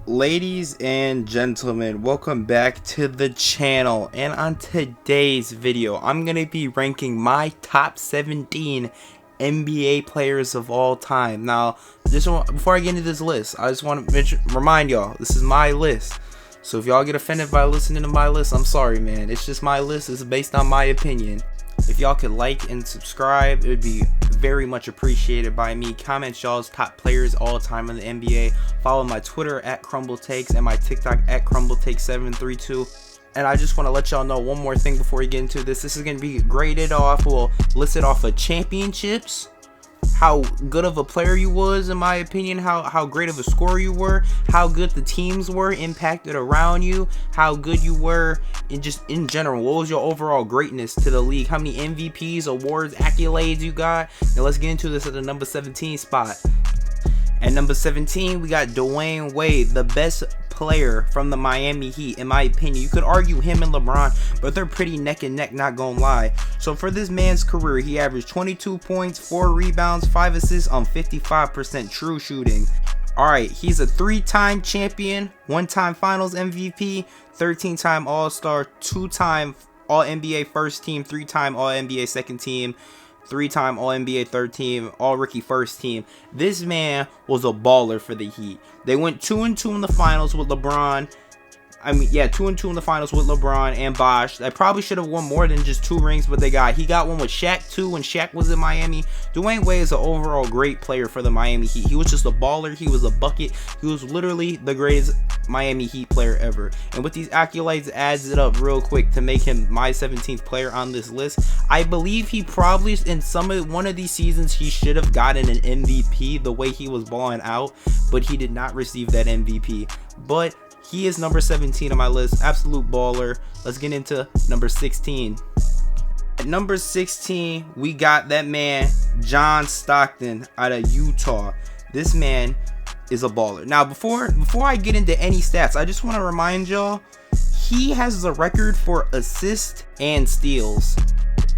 Ladies and gentlemen, welcome back to the channel, and on today's video I'm going to be ranking my top 17 NBA players of all time. Now, before I get into this list, I just want to remind y'all, this is my list. So if y'all get offended by listening to my list, I'm sorry, man. It's just my list. It's based on my opinion. If y'all could like and subscribe, it would be very much appreciated by me. Comment y'all's top players all time in the NBA. Follow my Twitter at CrumbleTakes and my TikTok at CrumbleTakes732. And I just want to let y'all know one more thing before we get into this. This is going to be graded off, listed off of championships, how good of a player you was, in my opinion, how great of a scorer you were, how good the teams were impacted around you, how good you were in general. What was your overall greatness to the league? How many MVPs, awards, accolades you got? Now let's get into this at the number 17 spot. At number 17, we got DWade, the best player from the Miami Heat, in my opinion. You could argue him and LeBron, but they're pretty neck and neck, not gonna lie. So for this man's career, he averaged 22 points, 4 rebounds, 5 assists on 55% true shooting. Alright, he's a 3-time champion, 1-time finals MVP, 13-time All-Star, 2-time All-NBA first team, 3-time All-NBA second team, 3-time All-NBA third team, All-Rookie first team. This man was a baller for the Heat. They went 2-2 in the finals with LeBron. 2-2 in the finals with LeBron and Bosh. They probably should have won more than just 2 rings, but he got one with Shaq too when Shaq was in Miami. DWade is an overall great player for the Miami Heat. He was just a baller. He was a bucket. He was literally the greatest Miami Heat player ever. And with these accolades, adds it up real quick to make him my 17th player on this list. I believe he probably in one of these seasons he should have gotten an MVP the way he was balling out, but he did not receive that MVP. But he is number 17 on my list. Absolute baller. Let's get into number 16. At number 16, we got that man, John Stockton out of Utah. This man is a baller. Now, before I get into any stats, I just want to remind y'all, he has the record for assists and steals.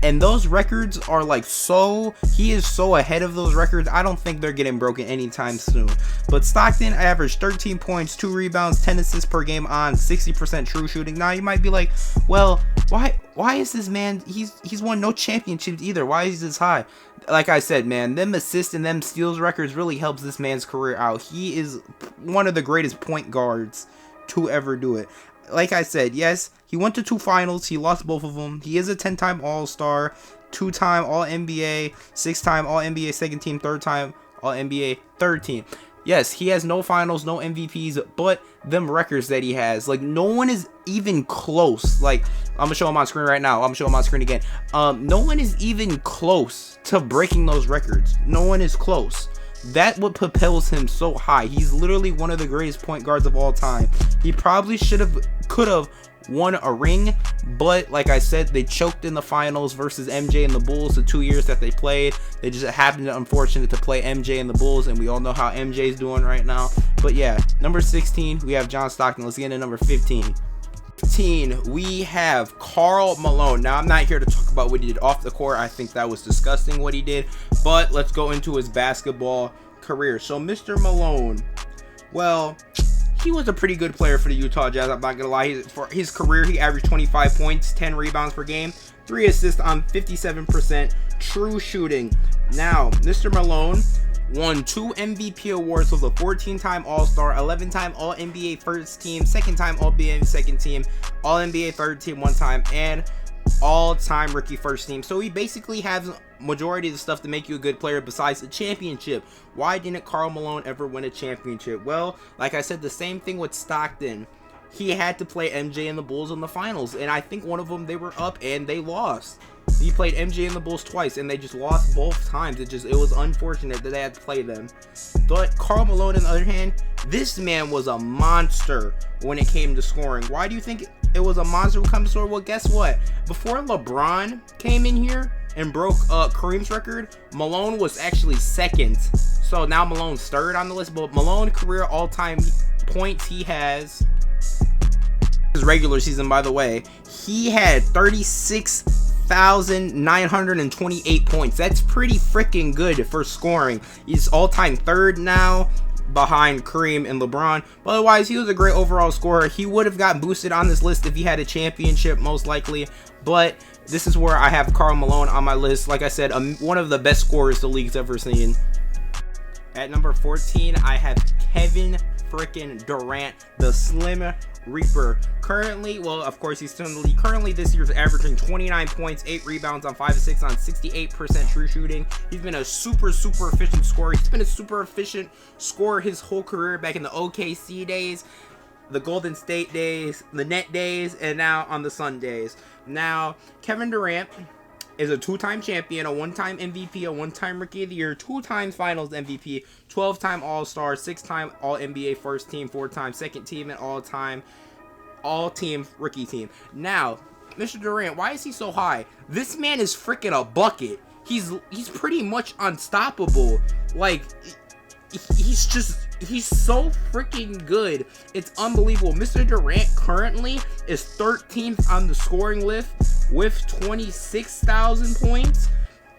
And those records are he is so ahead of those records, I don't think they're getting broken anytime soon. But Stockton averaged 13 points, 2 rebounds, 10 assists per game on 60% true shooting. Now you might be like, well, why is this man, he's won no championships either. Why is he this high? Like I said, man, them assists and them steals records really helps this man's career out. He is one of the greatest point guards to ever do it. Like I said, yes, he went to 2 finals. He lost both of them. He is a 10-time All-Star, 2-time All-NBA, 6-time All-NBA second team, 3rd-time All-NBA third team. Yes, he has no finals, no MVPs, but them records that he has, no one is even close. I'm gonna show him on screen right now. I'm gonna show him on screen again. No one is even close to breaking those records. No one is close. That's what propels him so high. He's literally one of the greatest point guards of all time. He probably could have won a ring, but like I said, they choked in the finals versus MJ and the Bulls the 2 years that they played. They just happened to, unfortunate, to play MJ and the Bulls, and we all know how MJ's doing right now. But yeah, number 16, we have John Stockton. Let's get into number 15. 15, we have Karl Malone. Now, I'm not here to talk about what he did off the court. I think that was disgusting what he did, but let's go into his basketball career. So Mr. Malone, well, he was a pretty good player for the Utah Jazz. I'm not gonna lie. For his career, he averaged 25 points, 10 rebounds per game, 3 assists on 57% true shooting. Now, Mr. Malone won 2 MVP awards, was a 14-time All-Star, 11-time All-NBA first team, 2nd-time All-NBA second team, All-NBA third team 1 time, and all-time rookie first team. So he basically has majority of the stuff to make you a good player besides the championship. Why didn't Karl Malone ever win a championship? Well, like I said, the same thing with Stockton. He had to play MJ and the Bulls in the finals, and I think one of them they were up and they lost. He played MJ and the Bulls twice, and they just lost both times. It was unfortunate that they had to play them. But Karl Malone, on the other hand, this man was a monster when it came to scoring. Why do you think it was a monster when it comes to scoring? Well, guess what? Before LeBron came in here and broke Kareem's record, Malone was actually 2nd. So now Malone's 3rd on the list. But Malone career all-time points he has, his regular season, by the way, he had 36,928 points. That's pretty freaking good for scoring. He's all-time 3rd now. behind Kareem and LeBron. But otherwise, he was a great overall scorer. He would have got boosted on this list if he had a championship, most likely. But this is where I have Karl Malone on my list. Like I said, one of the best scorers the league's ever seen. At number 14, I have Kevin freaking Durant, the Slim Reaper. Currently, well, of course, he's still in the league. Currently, this year's averaging 29 points, 8 rebounds on 5 of 6 on 68% true shooting. He's been a super efficient scorer. He's been a super efficient scorer his whole career, back in the OKC days, the Golden State days, the Net days, and now on the Sun days. Now, Kevin Durant is a 2-time champion, a 1-time MVP, a 1-time Rookie of the Year, 2 times Finals MVP, 12-time All-Star, 6-time All-NBA First Team, 4-time Second Team, and all-time All-Team Rookie Team. Now, Mr. Durant, why is he so high? This man is freaking a bucket. He's pretty much unstoppable. Like, he's so freaking good. It's unbelievable. Mr. Durant currently is 13th on the scoring list with 26,000 points.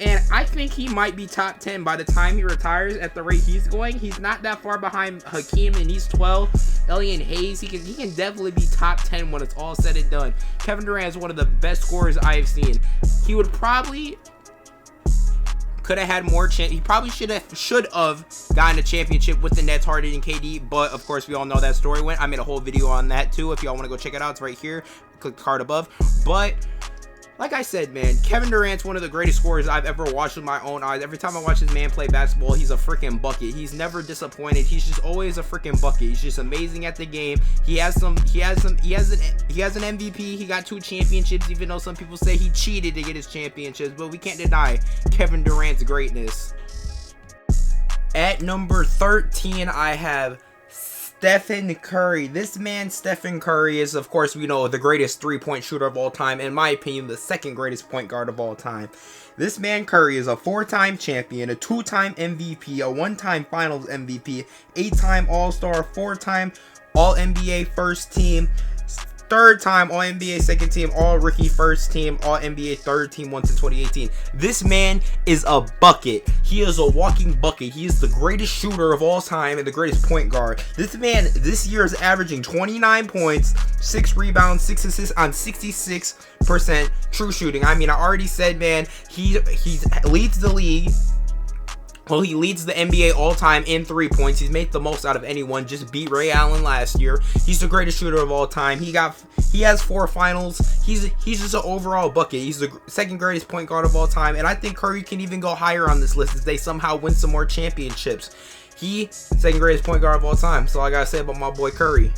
And I think he might be top 10 by the time he retires at the rate he's going. He's not that far behind Hakeem, and he's 12. Elliot Hayes, he can definitely be top 10 when it's all said and done. Kevin Durant is one of the best scorers I've seen. He would probably could have had more chance. He probably should have gotten a championship with the Nets, Harden, and KD. But of course, we all know that story went. I made a whole video on that too. If y'all want to go check it out, it's right here. Click the card above. But like I said, man, Kevin Durant's one of the greatest scorers I've ever watched with my own eyes. Every time I watch this man play basketball, he's a freaking bucket. He's never disappointed. He's just always a freaking bucket. He's just amazing at the game. He has an MVP. He got 2 championships, even though some people say he cheated to get his championships, but we can't deny Kevin Durant's greatness. At number 13, I have Stephen Curry. This man, Stephen Curry, is, of course, we know, the greatest 3-point shooter of all time. In my opinion, the second greatest point guard of all time. This man, Curry, is a 4-time champion, a 2-time MVP, a 1-time Finals MVP, 8-time All-Star, 4-time All-NBA First Team, 3rd-time All-NBA Second Team, All-Rookie First Team, All-NBA Third Team once in 2018. This man is a bucket. He is a walking bucket. He is the greatest shooter of all time and the greatest point guard. This man this year is averaging 29 points, 6 rebounds, 6 assists on 66% true shooting. I mean, I already said, man, he leads the league. Well, he leads the NBA all-time in 3 points. He's made the most out of anyone. Just beat Ray Allen last year. He's the greatest shooter of all time. He has 4 finals. He's just an overall bucket. He's the second greatest point guard of all time. And I think Curry can even go higher on this list if they somehow win some more championships. Second greatest point guard of all time. That's all I gotta say about my boy Curry.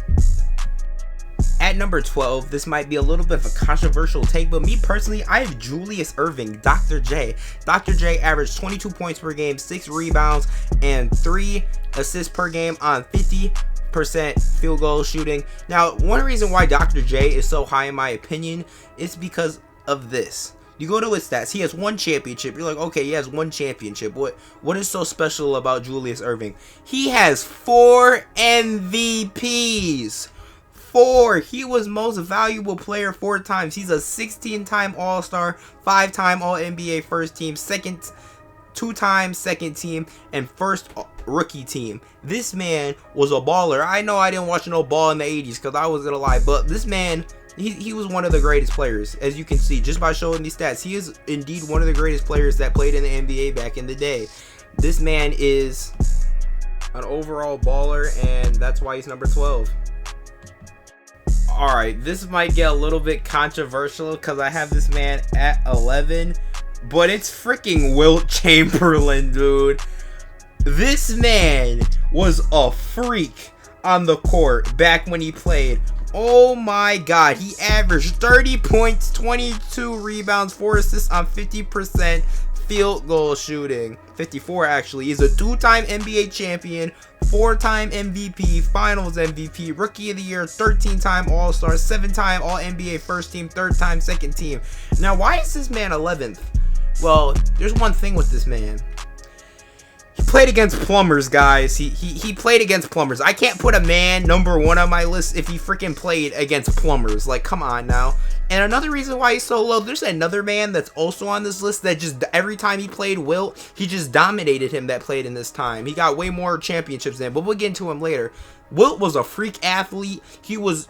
At number 12, this might be a little bit of a controversial take, but me personally, I have Julius Irving, Dr. J. Dr. J averaged 22 points per game, 6 rebounds, and 3 assists per game on 50% field goal shooting. Now, one reason why Dr. J is so high in my opinion is because of this. You go to his stats, he has 1 championship. You're like, okay, he has 1 championship. What is so special about Julius Irving? He has 4 MVPs. 4. He was most valuable player 4 times. He's a 16-time All-Star, 5-time All-NBA First Team, 2-time Second Team, and 1st Rookie Team. This man was a baller. I know I didn't watch no ball in the 80s because I was gonna lie, but this man, he was one of the greatest players, as you can see just by showing these stats. He is indeed one of the greatest players that played in the NBA back in the day. This man is an overall baller, and that's why he's number 12. Alright, this might get a little bit controversial because I have this man at 11, but it's freaking Wilt Chamberlain, dude. This man was a freak on the court back when he played. Oh my god, he averaged 30 points, 22 rebounds, 4 assists on 50% field goal shooting. 54 actually. He's a 2-time NBA champion, 4-time MVP, Finals MVP, Rookie of the Year, 13-time All-Star, 7-time All-NBA First Team, 3rd-time Second Team. Now, why is this man 11th? Well, there's one thing with this man. played against plumbers, guys. He played against plumbers. I can't put a man #1 on my list if he freaking played against plumbers. Like, come on now. And another reason why he's so low, there's another man that's also on this list that just every time he played Wilt, he just dominated him that played in this time. He got way more championships than, but we'll get into him later. Wilt was a freak athlete. He was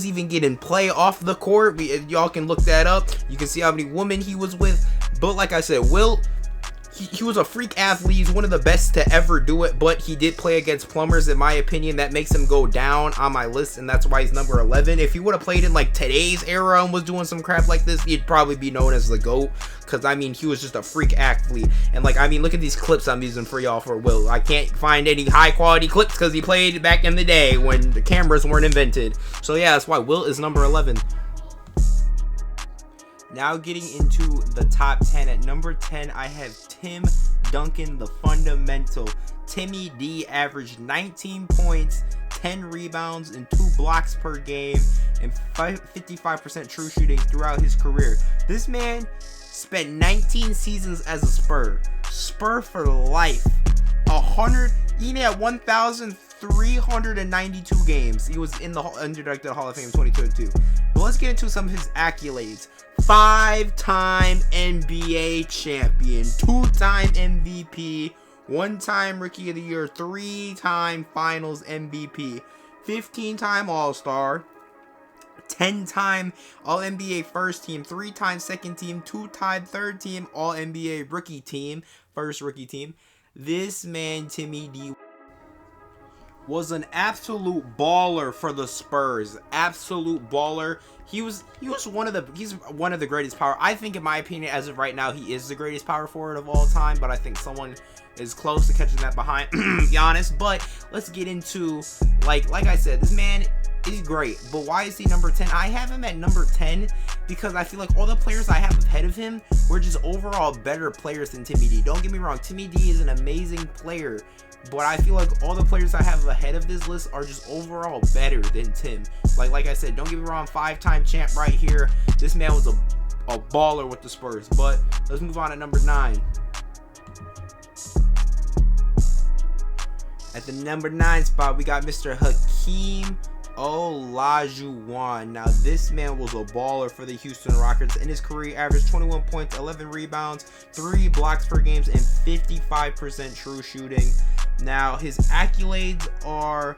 even getting play off the court. Y'all can look that up. You can see how many women he was with. But like I said, Wilt, he was a freak athlete. He's one of the best to ever do it, but he did play against plumbers. In my opinion, that makes him go down on my list, and that's why he's number 11. If he would have played in like today's era and was doing some crap like this, he'd probably be known as the GOAT, because I mean, he was just a freak athlete. And like, I mean, look at these clips I'm using for y'all for Wilt. I can't find any high quality clips because he played back in the day when the cameras weren't invented. So yeah, that's why Wilt is number 11. Now getting into the top 10. At number 10, I have Tim Duncan, the fundamental. Timmy D averaged 19 points, 10 rebounds, and 2 blocks per game, and 55% true shooting throughout his career. This man spent 19 seasons as a Spur. Spur for life. He had 1,392 games. He was in the inducted Hall of Fame 2022. But let's get into some of his accolades. 5-time NBA champion, 2-time MVP, 1-time Rookie of the Year, 3-time Finals MVP, 15-time All-Star, 10-time All-NBA First Team, 3-time Second Team, 2-time Third Team All-NBA Rookie Team, First Rookie Team. This man, Timmy D, was an absolute baller for the Spurs. Absolute baller. He's one of the greatest power. I think, in my opinion, as of right now, he is the greatest power forward of all time. But I think someone is close to catching that behind Giannis. But let's get into like I said, this man is great. But why is he number 10? I have him at number 10 because I feel like all the players I have ahead of him were just overall better players than Timmy D. Don't get me wrong, Timmy D is an amazing player. But I feel like all the players I have ahead of this list are just overall better than Tim. Like I said, don't get me wrong, 5-time champ right here. This man was a baller with the Spurs. But let's move on to number 9. At the number 9 spot, we got Mr. Hakeem Olajuwon. Now, this man was a baller for the Houston Rockets. In his career, he averaged 21 points, 11 rebounds, 3 blocks per game, and 55% true shooting. Now, his accolades are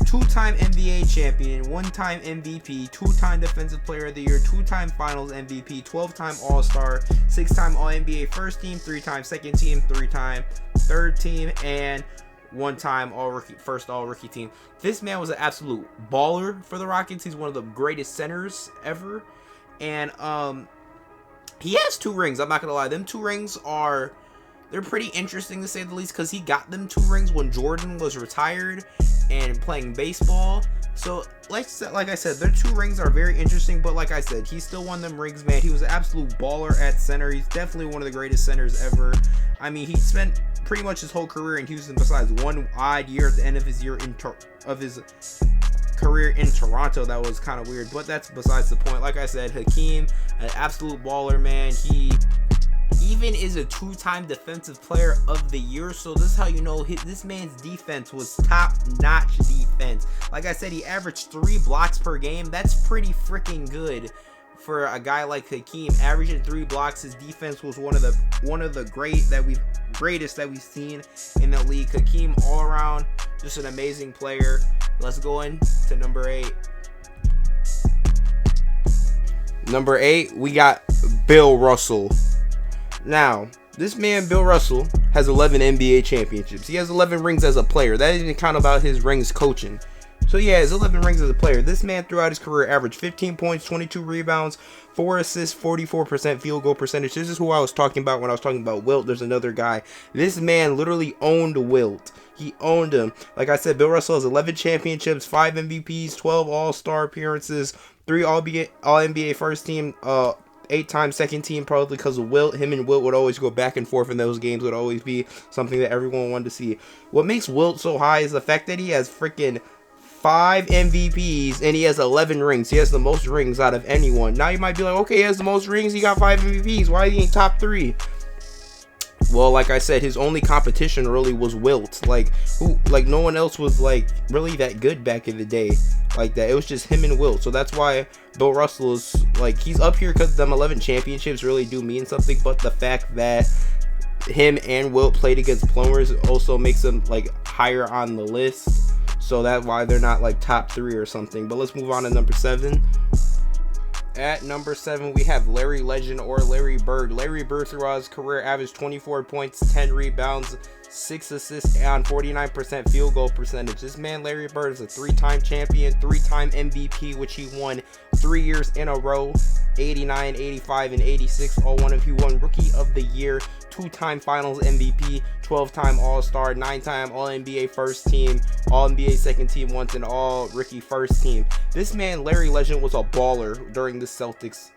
2-time NBA champion, 1-time MVP, 2-time Defensive Player of the Year, 2-time Finals MVP, 12-time All-Star, 6-time All-NBA First Team, 3-time Second Team, 3-time Third Team, and 1-time first all-rookie team. This man was an absolute baller for the Rockets. He's one of the greatest centers ever. And he has 2 rings. I'm not going to lie. Them 2 rings they're pretty interesting to say the least, because he got them 2 rings when Jordan was retired and playing baseball. So, like I said, their 2 rings are very interesting, but like I said, he still won them rings, man. He was an absolute baller at center. He's definitely one of the greatest centers ever. I mean, he spent pretty much his whole career in Houston besides one odd year at the end of his career in Toronto. That was kind of weird, but that's besides the point. Like I said, Hakeem, an absolute baller, man. He even is a 2-time Defensive Player of the Year, so this is how you know this man's defense was top-notch defense. Like I said, he averaged 3 blocks per game. That's pretty freaking good for a guy like Hakeem. Averaging 3 blocks, his defense was one of the greatest that we've seen in the league. Hakeem, all around, just an amazing player. Let's go into number 8. Number 8, we got Bill Russell. Now, this man, Bill Russell, has 11 NBA championships. He has 11 rings as a player. That isn't count about his rings coaching. So yeah, his 11 rings as a player. This man throughout his career averaged 15 points, 22 rebounds, 4 assists, 44% field goal percentage. This is who I was talking about when I was talking about Wilt. There's another guy. This man literally owned Wilt. He owned him. Like I said, Bill Russell has 11 championships, 5 MVPs, 12 All-Star appearances, 3 All-NBA First Team, 8-time Second Team, probably because of Wilt. Him and Wilt would always go back and forth in those games. Would always be something that everyone wanted to see. What makes Wilt so high is the fact that he has freaking 5 MVPs and he has 11 rings. He has the most rings out of anyone. Now you might be like, okay, he has the most rings. He got 5 MVPs. Why is he in top 3? Well, like I said, his only competition really was Wilt. Like no one else was like really that good back in the day like that. It was just him and Wilt. So that's why Bill Russell is like, he's up here because them 11 championships really do mean something. But the fact that him and Wilt played against plumbers also makes them like higher on the list. So that's why they're not like top 3 or something. But let's move on to number 7. At number 7, we have Larry Legend, or Larry Bird. Larry Bird throughout his career averaged 24 points, 10 rebounds, 6 assists, and 49% field goal percentage. This man, Larry Bird, is a 3-time champion, 3-time MVP, which he won 3 years in a row, 89, 85, and 86. All one of he won Rookie of the Year, 2-time Finals MVP, 12-time All-Star, 9-time All-NBA First Team, All-NBA Second Team once, and All-Rookie First Team. This man, Larry Legend, was a baller during the Celtics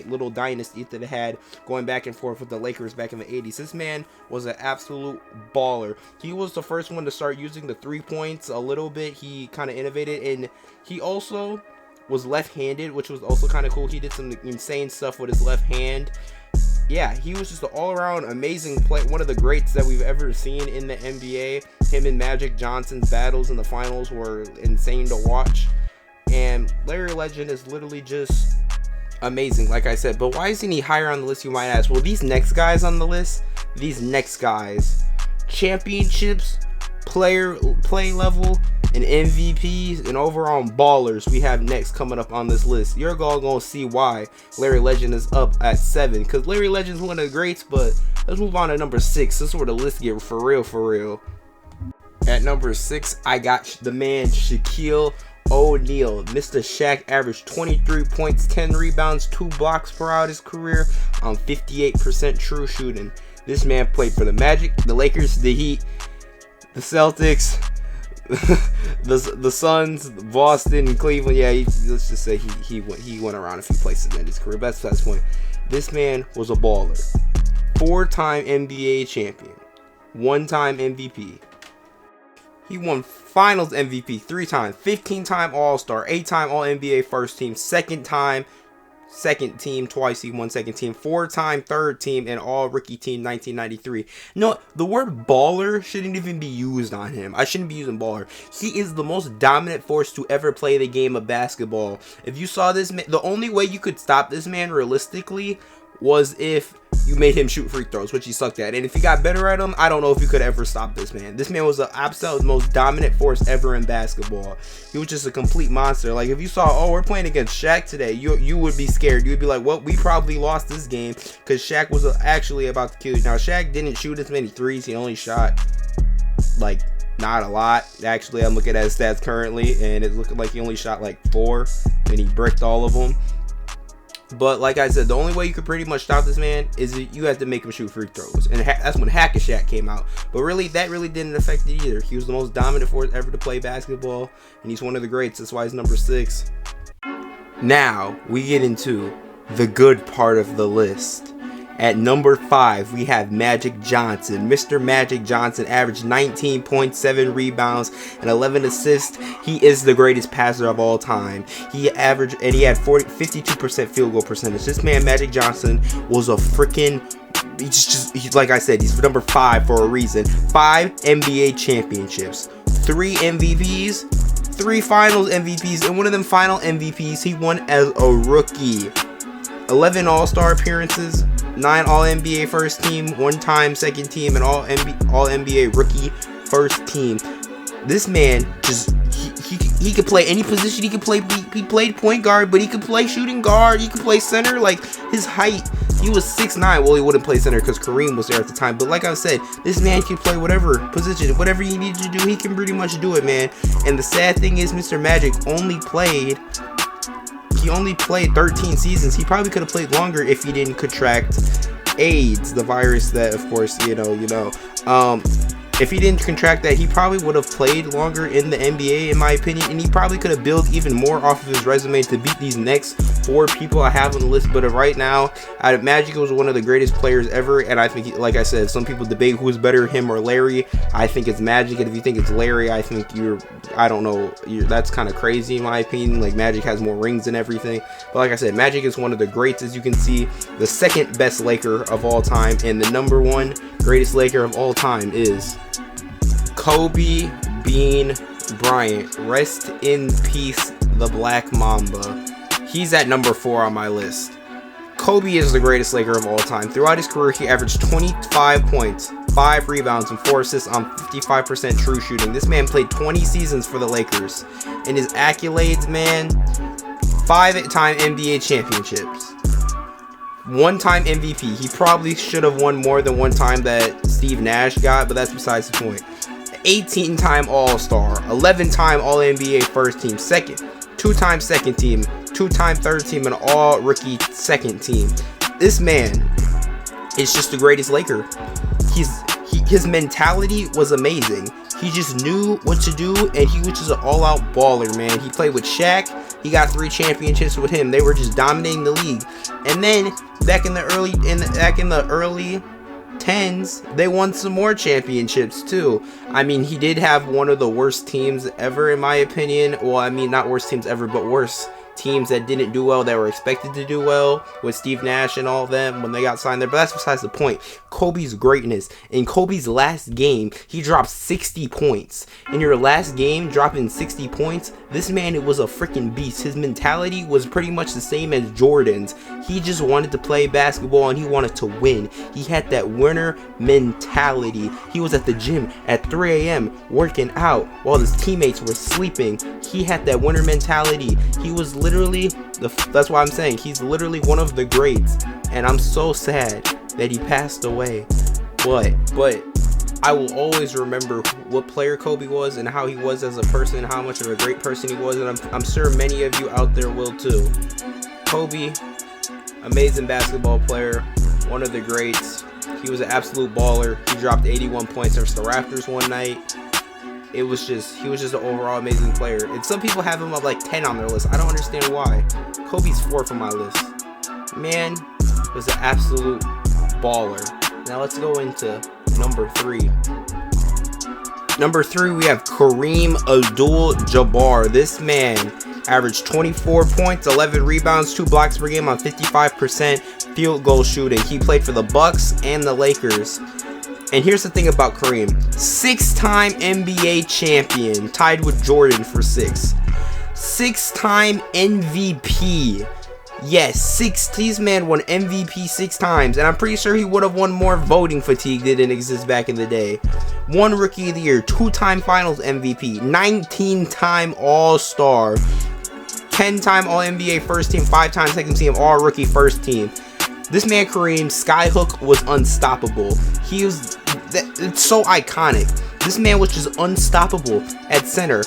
little dynasty that they had going back and forth with the Lakers back in the 80s. This man was an absolute baller. He was the first one to start using the 3 points a little bit. He kind of innovated, and he also was left-handed, which was also kind of cool. He did some insane stuff with his left hand. Yeah, he was just an all-around amazing play, one of the greats that we've ever seen in the NBA. Him and Magic Johnson's battles in the finals were insane to watch. And Larry Legend is literally just amazing, like I said. But why isn't he higher on the list, you might ask? Well, these next guys on the list, championships, play level, and MVPs, and overall ballers we have next coming up on this list. You're all gonna see why Larry Legend is up at 7, because Larry Legend's one of the greats. But let's move on to number 6. This is where the list get for real. At number 6, I got the man Shaquille O'Neal. Mr. Shaq averaged 23 points, 10 rebounds, 2 blocks throughout his career on 58% true shooting. This man played for the Magic, the Lakers, the Heat, the Celtics, the Suns, Boston, and Cleveland. Yeah, let's just say he went around a few places in his career. That's the point. This man was a baller. 4-time NBA champion, 1-time MVP. He won Finals MVP 3 times, 15-time All-Star, 8-time All-NBA First Team, second team twice. He won second team, 4-time third team, and All-Rookie Team 1993. No, the word baller shouldn't even be used on him. I shouldn't be using baller. He is the most dominant force to ever play the game of basketball. If you saw this man, the only way you could stop this man realistically was if you made him shoot free throws, which he sucked at. And if you got better at them, I don't know if you could ever stop this man. This man was the absolute most dominant force ever in basketball. He was just a complete monster. Like, if you saw, oh, we're playing against Shaq today, you would be scared. You would be like, well, we probably lost this game because Shaq was actually about to kill you. Now, Shaq didn't shoot as many threes. He only shot, like, not a lot. Actually, I'm looking at his stats currently, and it's looking like he only shot, like, 4, and he bricked all of them. But like I said, the only way you could pretty much stop this man is you had to make him shoot free throws. And that's when Hack and Shaq came out. But really, that really didn't affect it either. He was the most dominant force ever to play basketball. And he's one of the greats. That's why he's number 6. Now, we get into the good part of the list. At number 5, we have Magic Johnson. Mr. Magic Johnson averaged 19.7 rebounds and 11 assists. He is the greatest passer of all time. He had 52% field goal percentage. This man, Magic Johnson, was a freaking... He's like I said, he's number 5 for a reason. 5 NBA championships, 3 MVPs, 3 Finals MVPs, and one of them Final MVPs he won as a rookie. 11 All-Star appearances, 9 All-NBA First Team, 1-time Second Team, and All-NBA Rookie First Team. This man just he could play any position. He played point guard, but he could play shooting guard. He could play center. Like, his height, he was 6'9". Well, he wouldn't play center because Kareem was there at the time. But like I said, this man can play whatever position, whatever he needs to do. He can pretty much do it, man. And the sad thing is, Mr. Magic only played 13 seasons. He probably could have played longer if he didn't contract AIDS, the virus that, of course, you know. If he didn't contract that, he probably would have played longer in the NBA, in my opinion, and he probably could have built even more off of his resume to beat these next 4 people I have on the list. But right now, Magic was one of the greatest players ever, and I think, like I said, some people debate who's better, him or Larry. I think it's Magic, and if you think it's Larry, I think I don't know, that's kind of crazy in my opinion. Like, Magic has more rings and everything, but like I said, Magic is one of the greats, as you can see, the second best Laker of all time, and the number 1 greatest Laker of all time is Kobe Bean Bryant. Rest in peace, the Black Mamba. He's at number 4 on my list. Kobe is the greatest Laker of all time. Throughout his career, he averaged 25 points, 5 rebounds, and 4 assists on 55% true shooting. This man played 20 seasons for the Lakers. And his accolades, man, 5-time NBA championships, 1-time MVP. He probably should have won more than 1 time that Steve Nash got, but that's besides the point. 18-time All-Star, 11-time All-NBA first team, 2-time second team, 2-time third team, and all-rookie second team. This man is just the greatest Laker. His mentality was amazing. He just knew what to do, and he was just an all-out baller, man. He played with Shaq. He got 3 championships with him. They were just dominating the league. And then back in the early 10s, they won some more championships too. I mean, he did have one of the worst teams ever, in my opinion. Well, I mean, not worst teams ever, but worse teams that didn't do well, that were expected to do well, with Steve Nash and all of them when they got signed there. But that's besides the point. Kobe's greatness. In Kobe's last game, he dropped 60 points. In your last game, dropping 60 points, this man was a freaking beast. His mentality was pretty much the same as Jordan's. He just wanted to play basketball and he wanted to win. He had that winner mentality. He was at the gym at 3 a.m. working out while his teammates were sleeping. He had that winner mentality. He was literally, that's why I'm saying, he's literally one of the greats. And I'm so sad that he passed away. But I will always remember what player Kobe was and how he was as a person, how much of a great person he was, and I'm sure many of you out there will too. Kobe, amazing basketball player, one of the greats. He was an absolute baller. He dropped 81 points versus the Raptors one night. He was just an overall amazing player. And some people have him up like 10 on their list. I don't understand why. Kobe's 4th on my list. Man was an absolute baller. Now let's go into number 3. Number 3, we have Kareem AbdulJabbar. This man averaged 24 points, 11 rebounds, 2 blocks per game on 55% field goal shooting. He played for the Bucks and the Lakers. And here's the thing about Kareem. 6-time NBA champion, tied with Jordan for 6. 6-time MVP. Yes, this man won MVP 6 times, and I'm pretty sure he would have won more. Voting fatigue didn't exist back in the day. 1 Rookie of the Year, 2-time Finals MVP, 19-time All-Star, 10-time All-NBA first team, 5-time second team, All-Rookie first team. This man Kareem, skyhook, was unstoppable. It's so iconic. This man was just unstoppable at center,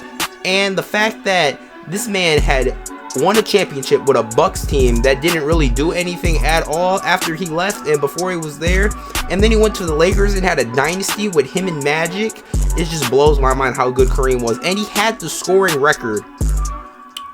and the fact that this man had won a championship with a Bucks team that didn't really do anything at all after he left and before he was there, and then he went to the Lakers and had a dynasty with him and Magic. It just blows my mind how good Kareem was. And he had the scoring record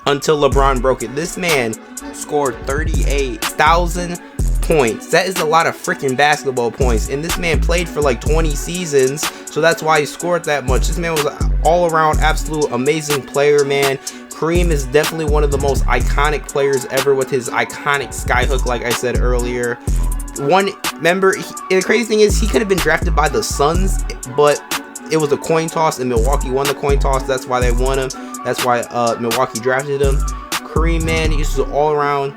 until LeBron broke it. This man scored 38,000 points. That is a lot of freaking basketball points, and this man played for like 20 seasons, so that's why he scored that much. This man was an all-around absolute amazing player, man. Kareem is definitely one of the most iconic players ever with his iconic skyhook, like I said earlier. The crazy thing is, he could have been drafted by the Suns, but it was a coin toss, and Milwaukee won the coin toss. That's why they won him. That's why Milwaukee drafted him. Kareem, man, he's just an all-around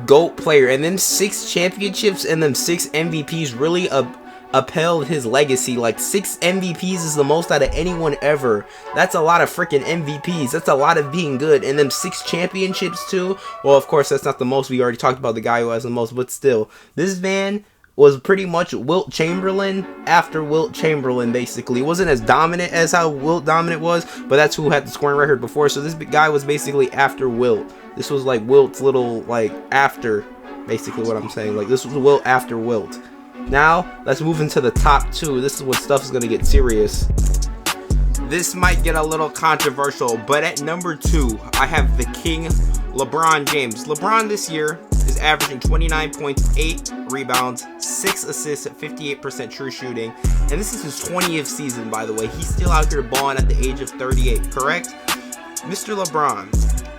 GOAT player, and them 6 championships and them 6 MVPs really upheld his legacy. Like, 6 MVPs is the most out of anyone ever. That's a lot of freaking MVPs. That's a lot of being good. And them 6 championships too. Well, of course, that's not the most. We already talked about the guy who has the most, but still, this man was pretty much Wilt Chamberlain after Wilt Chamberlain, basically. It wasn't as dominant as how Wilt dominant was, but that's who had the scoring record before. So this guy was basically after Wilt. This was like Wilt's little, like, after, basically what I'm saying. Like, this was Wilt after Wilt. Now, let's move into the top 2. This is when stuff is going to get serious. This might get a little controversial, but at number 2, I have the king, LeBron James. LeBron this year is averaging 29 points, 8 rebounds, 6 assists at 58% true shooting. And this is his 20th season, by the way. He's still out here balling at the age of 38, correct? Mr. LeBron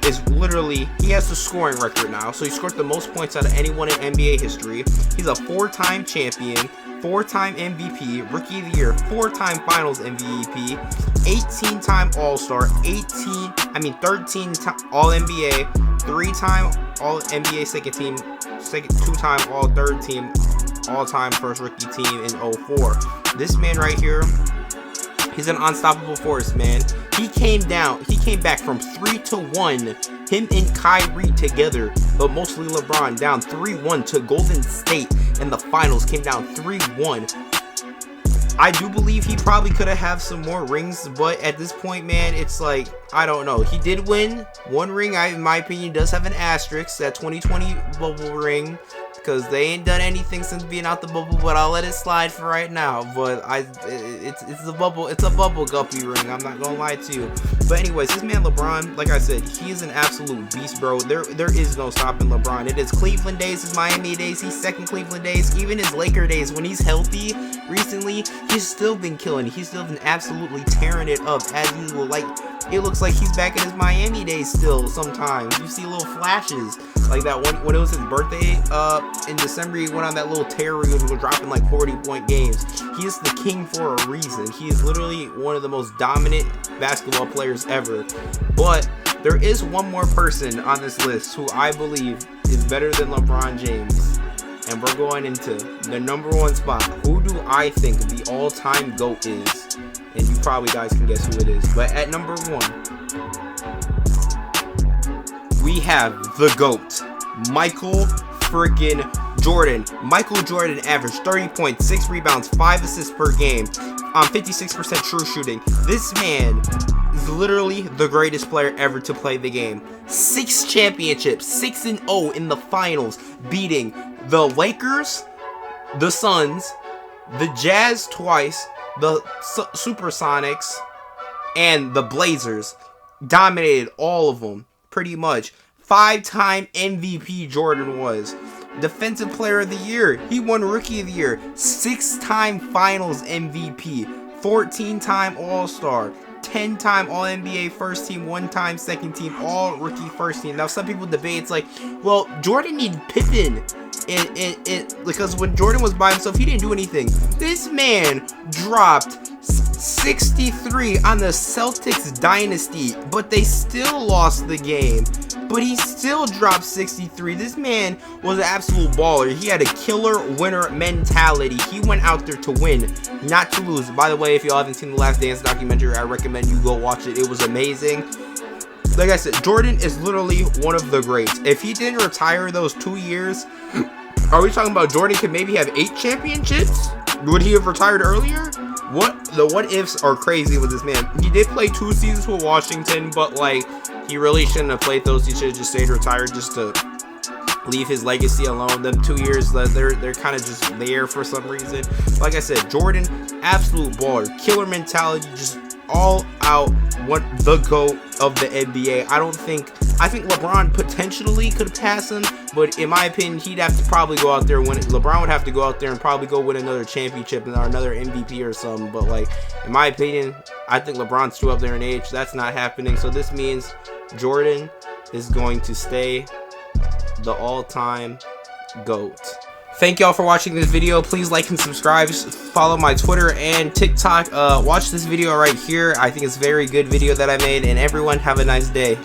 is literally, he has the scoring record now. So he scored the most points out of anyone in NBA history. He's a 4-time champion, 4-time MVP, Rookie of the Year, 4-time Finals MVP, 18-time All-Star, 13-time All-NBA, 3-time All-NBA second team, 2-time All-Third team, all-time first rookie team in 04. This man right here, he's an unstoppable force, man. He came back from 3-1, him and Kyrie together, but mostly LeBron, down 3-1 to Golden State in the finals, came down 3-1. I do believe he probably could have had some more rings, but at this point, man, it's like, I don't know. He did win one ring. In my opinion, does have an asterisk, that 2020 bubble ring, because they ain't done anything since being out the bubble, but I'll let it slide for right now. But it's a bubble guppy ring, I'm not gonna lie to you. But anyways, this man LeBron, like I said, he is an absolute beast, bro. There is no stopping LeBron. It is Cleveland days, his Miami days, he's second Cleveland days, even his Laker days when he's healthy recently, he's still been killing. He's still been absolutely tearing it up as usual. Like, it looks like he's back in his Miami days still sometimes. You see little flashes like that when it was his birthday in December. He went on that little tear where he was dropping like 40-point games. He is the king for a reason. He is literally one of the most dominant basketball players ever. But there is one more person on this list who I believe is better than LeBron James, and we're going into the number 1 spot. Who do I think the all-time GOAT is? And you probably guys can guess who it is. But at number 1, we have the GOAT, Michael freaking Jordan. Michael Jordan averaged 30 points, 6 rebounds, 5 assists per game on 56% true shooting. This man is literally the greatest player ever to play the game. 6 championships, 6-0 in the finals, beating the Lakers, the Suns, the Jazz twice, the Supersonics, and the Blazers. Dominated all of them, pretty much. 5-time MVP Jordan was. Defensive Player of the Year. He won Rookie of the Year. 6-time Finals MVP. 14-time All-Star. 10-time All-NBA first team, 1-time second team, All-Rookie first team. Now, some people debate, it's like, well, Jordan needed Pippen because when Jordan was by himself, he didn't do anything. This man dropped 63 on the Celtics dynasty, but they still lost the game. But he still dropped 63. This man was an absolute baller. He had a killer winner mentality. He went out there to win, not to lose. By the way, if y'all haven't seen the Last Dance documentary, I recommend you go watch it. It was amazing. Like I said, Jordan is literally one of the greats. If he didn't retire those 2 years, are we talking about Jordan could maybe have 8 championships? Would he have retired earlier? The what ifs are crazy with this man. He did play 2 seasons with Washington, but like, he really shouldn't have played those. He should have just stayed retired just to leave his legacy alone. Them 2 years, they're kind of just there for some reason. Like I said, Jordan, absolute baller, killer mentality, just all out the GOAT of the NBA. I think LeBron potentially could pass him, but in my opinion, he'd have to probably go out there and win it. LeBron would have to go out there and probably go win another championship or another MVP or something. But like, in my opinion, I think LeBron's too up there in age. That's not happening. So this means Jordan is going to stay the all-time GOAT. Thank y'all for watching this video. Please like and subscribe. Follow my Twitter and TikTok. Watch this video right here. I think it's a very good video that I made. And everyone have a nice day.